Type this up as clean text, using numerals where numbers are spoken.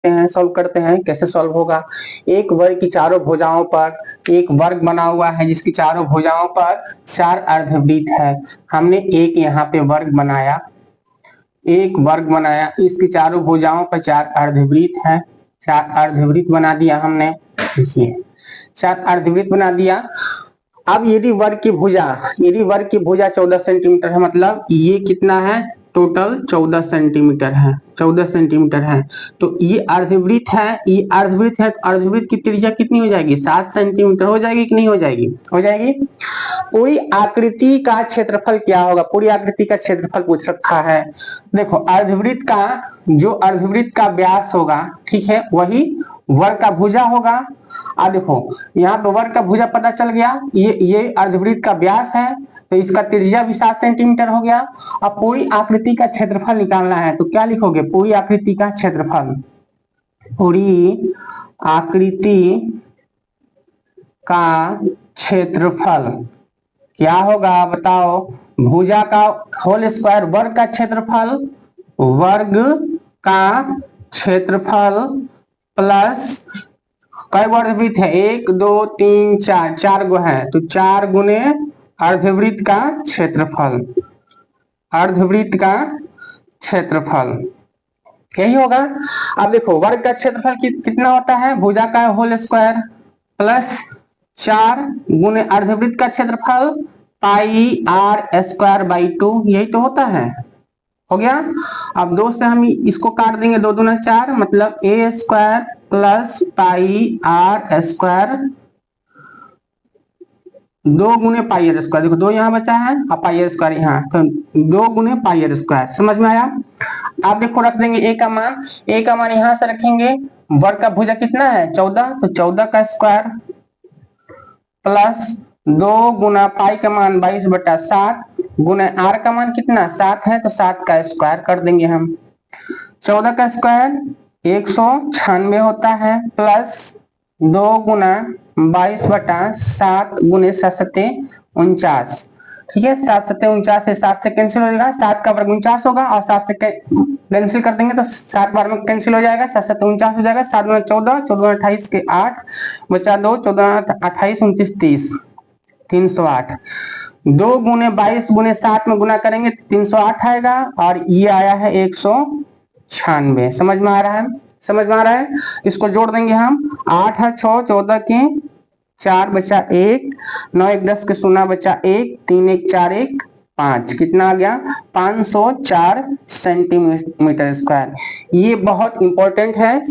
देखते हैं, सॉल्व करते हैं कैसे सॉल्व होगा। एक वर्ग की चारों भुजाओं पर एक वर्ग बना हुआ है जिसकी चारों भुजाओं पर 4 अर्धवृत्त है। हमने एक यहाँ पे वर्ग बनाया, एक वर्ग बनाया, इसकी चारों भुजाओं पर 4 अर्धवृत्त है। 4 अर्धवृत्त बना दिया हमने, देखिए 4 अर्धवृत्त बना दिया। अब यदि वर्ग की भुजा 14 सेंटीमीटर है, मतलब ये कितना है, टोटल 14 सेंटीमीटर है, 14 सेंटीमीटर है। तो ये अर्धवृत्त है, ये अर्धवृत्त है, तो अर्धवृत्त की त्रिज्या कितनी हो जाएगी, 7 सेंटीमीटर हो जाएगी कि नहीं हो जाएगी, हो जाएगी। पूरी आकृति का क्षेत्रफल क्या होगा, पूरी आकृति का क्षेत्रफल पूछ रखा है। देखो अर्धवृत्त का, जो अर्धवृत्त का व्यास होगा, ठीक है, वही वर्ग का भुजा होगा। अब देखो यहाँ पे वर्ग का भुजा पता चल गया, ये अर्धवृत्त का व्यास है, तो इसका त्रिज्या भी 7 सेंटीमीटर हो गया। अब पूरी आकृति का क्षेत्रफल निकालना है, तो क्या लिखोगे, पूरी आकृति का क्षेत्रफल, पूरी आकृति का क्षेत्रफल क्या होगा बताओ, भुजा का होल स्क्वायर, वर्ग का क्षेत्रफल, वर्ग का क्षेत्रफल प्लस कई अर्धवृत्त है, 1 2 3 4, 4 गो है, तो 4 गुने अर्धवृत्त का क्षेत्रफल, अर्धवृत्त का क्षेत्रफल यही होगा। अब देखो वर्ग का क्षेत्रफल कितना होता है, भुजा का होल स्क्वायर प्लस 4 गुने अर्धवृत्त का क्षेत्रफल पाई आर स्क्वायर बाई 2, यही तो होता है, हो गया। अब 2 से हम इसको काट देंगे, 2 दूना 4, मतलब a square plus pi r square, 2 गुने पाई आर स्क्वायर, देखो 2 यहाँ बचा है और पाई आर स्क्वायर यहाँ, तो 2 गुने पाई आर स्क्वायर, समझ में आया। आप देखो रख देंगे ए का मान यहां से रखेंगे, वर्ग का भुजा कितना है 14, तो 14 का स्क्वायर प्लस 2 गुना पाई का मान 22/7 गुना आर का मान कितना 7 है, तो 7 का स्क्वायर कर देंगे हम। 14 का स्क्वायर 196 होता है, प्लस 2 गुना 22/7 गुने 7 49, ठीक है, 7 7 49 है, 7 से कैंसिल हो जाएगा, 7 का वर्ग 49 होगा और 7 से कैंसिल कर देंगे तो 7 बार में कैंसिल हो जाएगा, 7 7 49 हो जाएगा, 7 में 14, 14 28 के 8 बचा 2, 14 28 29 30, 308, 2 गुने 22 गुने 7 में गुना करेंगे 308 आएगा, और ये आया है 196, समझ में आ रहा है, समझ में आ रहा है। इसको जोड़ देंगे हम, 8 है 6, 14 के 4 बचा 1, 9 1 10 के 0 बचा 1, 3 1 4 1 5, कितना आ गया 504 सेंटीमीटर स्क्वायर। ये बहुत इंपॉर्टेंट है।